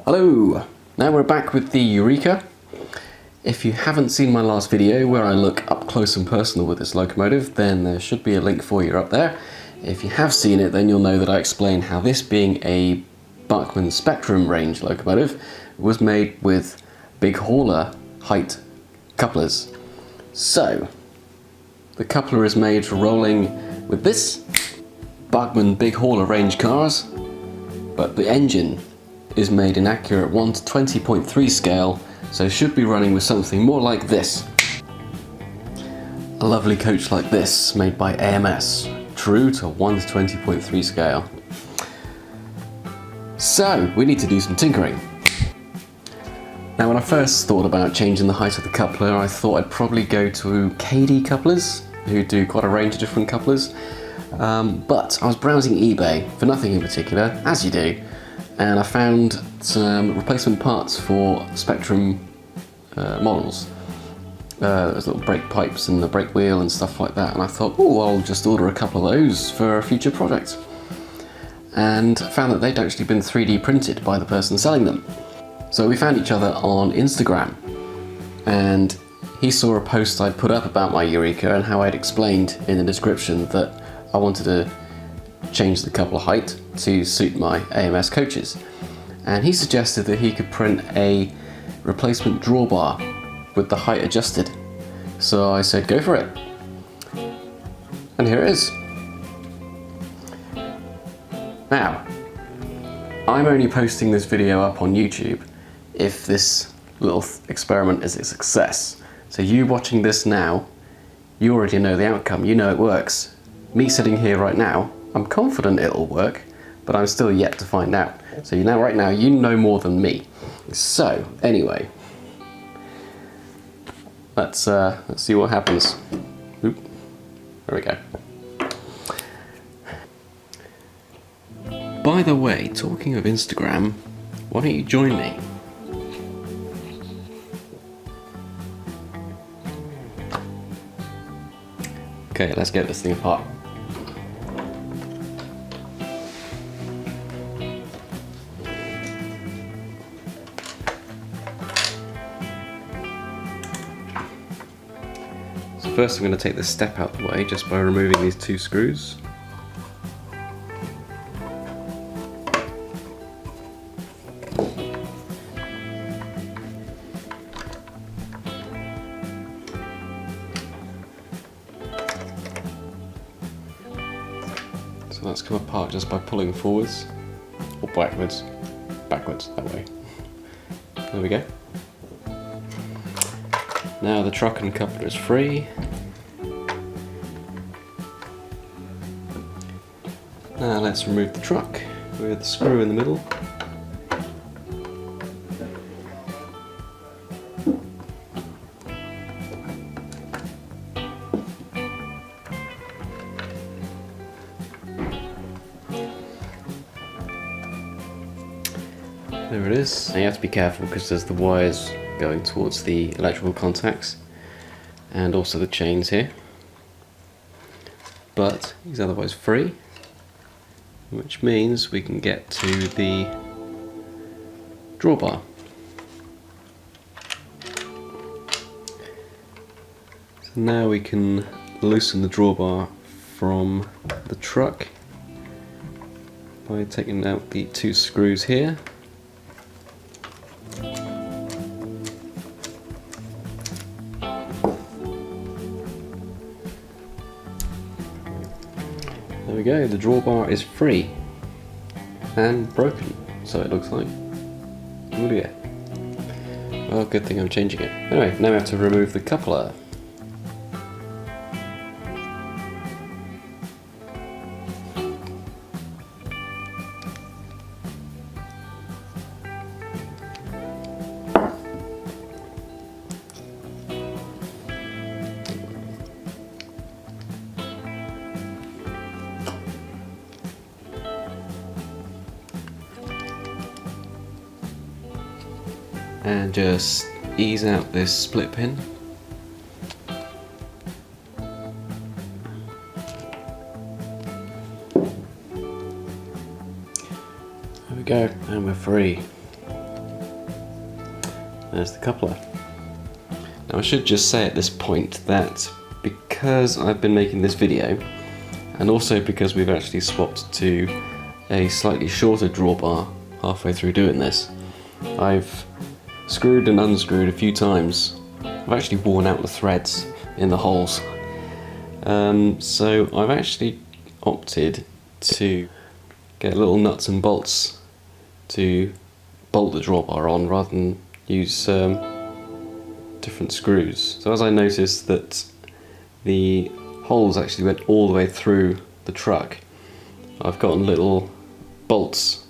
Hello! Now we're back with the Eureka. If you haven't seen my last video where I look up close and personal with this locomotive, then there should be a link for you up there. If you have seen it, then you'll know that I explain how this, being a Bachmann Spectrum range locomotive, was made with big hauler height couplers. So, the coupler is made for rolling with this Bachmann big hauler range cars, but the engine is made in accurate 1:20.3 scale, so should be running with something more like this. A lovely coach like this, made by AMS, true to 1:20.3 scale. So, we need to do some tinkering. Now, when I first thought about changing the height of the coupler, I thought I'd probably go to KD couplers, who do quite a range of different couplers. But I was browsing eBay for nothing in particular, as you do, and I found some replacement parts for Spectrum models. There's little brake pipes and the brake wheel and stuff like that, and I thought, oh, I'll just order a couple of those for a future project. And found that they'd actually been 3D printed by the person selling them. So we found each other on Instagram, and he saw a post I'd put up about my Eureka and how I'd explained in the description that I wanted to change the coupler height to suit my AMS coaches. And he suggested that he could print a replacement drawbar with the height adjusted. So I said, go for it. And here it is. Now, I'm only posting this video up on YouTube if this little experiment is a success. So you watching this now, you already know the outcome, you know it works. Me sitting here right now, I'm confident it'll work, but I'm still yet to find out. So right now, you know more than me. So, anyway, let's see what happens. Oop, there we go. By the way, talking of Instagram, why don't you join me? Okay, let's get this thing apart. So first I'm going to take this step out the way just by removing these two screws. So that's come apart just by pulling forwards, or backwards, that way. There we go. Now the truck and coupler is free. Now let's remove the truck with the screw in the middle. There it is. Now you have to be careful because there's the wires going towards the electrical contacts and also the chains here. But he's otherwise free, which means we can get to the drawbar. So now we can loosen the drawbar from the truck by taking out the two screws here. There we go, the drawbar is free and broken, so it looks like. Oh dear. Well, good thing I'm changing it. Anyway, now we have to remove the coupler. And just ease out this split pin. we go, and we're free. There's the coupler. Now I should just say at this point that because I've been making this video, and also because we've actually swapped to a slightly shorter drawbar halfway through doing this, I've screwed and unscrewed a few times. I've actually worn out the threads in the holes. So I've actually opted to get little nuts and bolts to bolt the drawbar on rather than use different screws. So as I noticed that the holes actually went all the way through the truck, I've gotten little bolts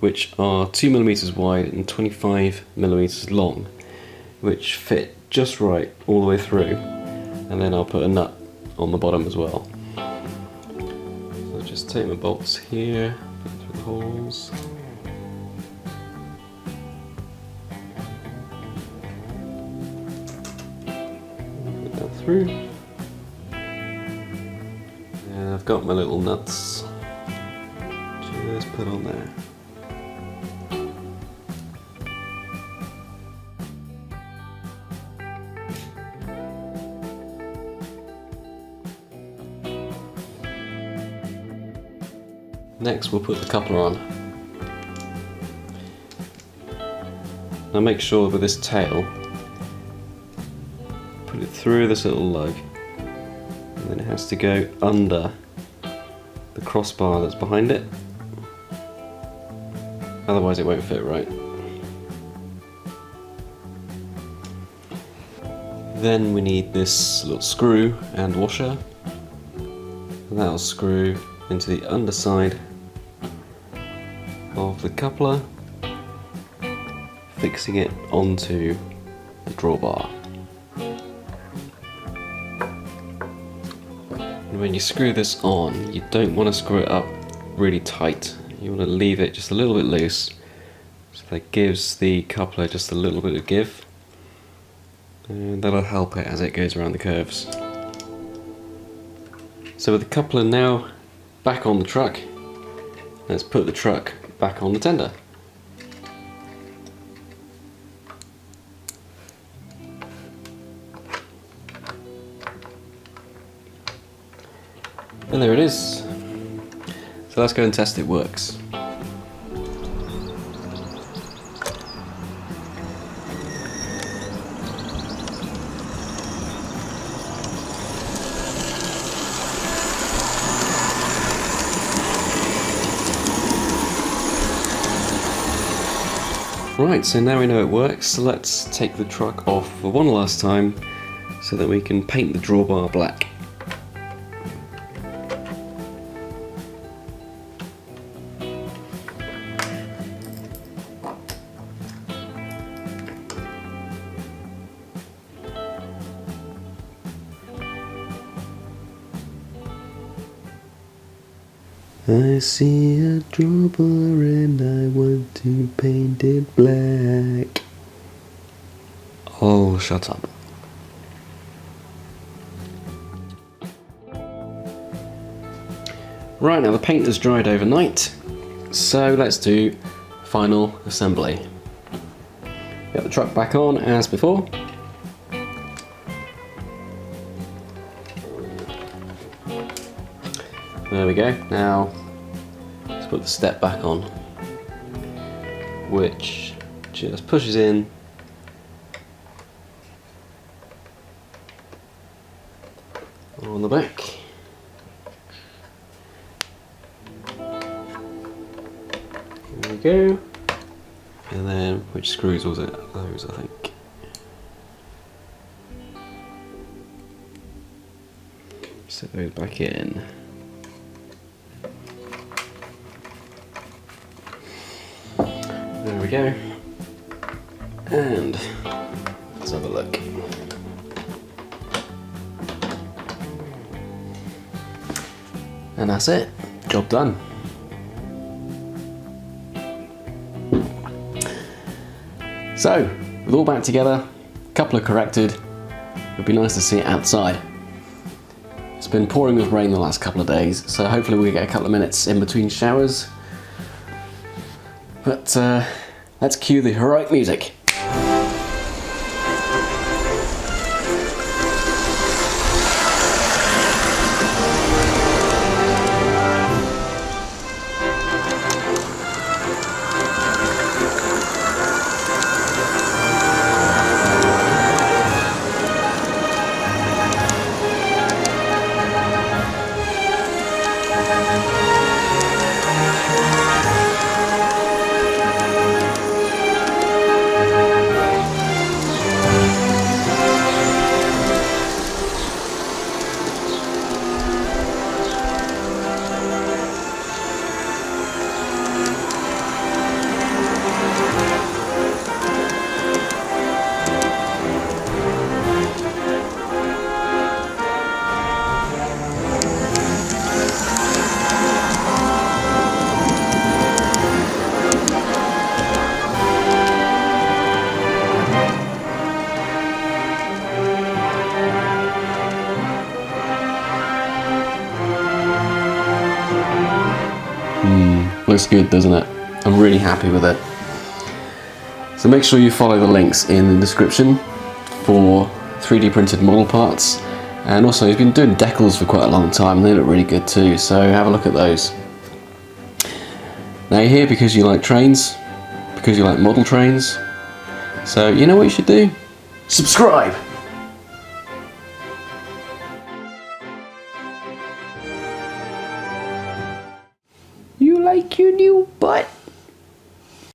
which are 2mm wide and 25mm long, which fit just right all the way through, and then I'll put a nut on the bottom as well. So I'll just take my bolts here, put them through the holes. Put that through. And I've got my little nuts. Just put on there. Next we'll put the coupler on. Now make sure with this tail, put it through this little lug, and then it has to go under the crossbar that's behind it, otherwise it won't fit right. Then we need this little screw and washer, and that'll screw into the underside of the coupler, fixing it onto the drawbar. And when you screw this on, you don't want to screw it up really tight. You want to leave it just a little bit loose, so that gives the coupler just a little bit of give, and that'll help it as it goes around the curves. So with the coupler now back on the truck, let's put the truck back on the tender. And there it is. So let's go and test it works. Right, so now we know it works, so let's take the truck off for one last time so that we can paint the drawbar black. I see a drawbar and I want to paint it black. Oh, shut up. Right, now the paint has dried overnight, so let's do final assembly. Get the truck back on as before. There we go. Now let's put the step back on, which just pushes in on the back. There we go. And then which screws was it? Those, I think. Set those back in. There we go, and let's have a look. And that's it, job done. So, with all back together, coupler corrected, it'd be nice to see it outside. It's been pouring with rain the last couple of days, so hopefully we'll get a couple of minutes in between showers. But let's cue the heroic music. Looks good, doesn't it? I'm really happy with it. So make sure you follow the links in the description for 3D printed model parts. And also, he's been doing decals for quite a long time and they look really good too, so have a look at those. Now you're here because you like trains, because you like model trains. So you know what you should do? Subscribe!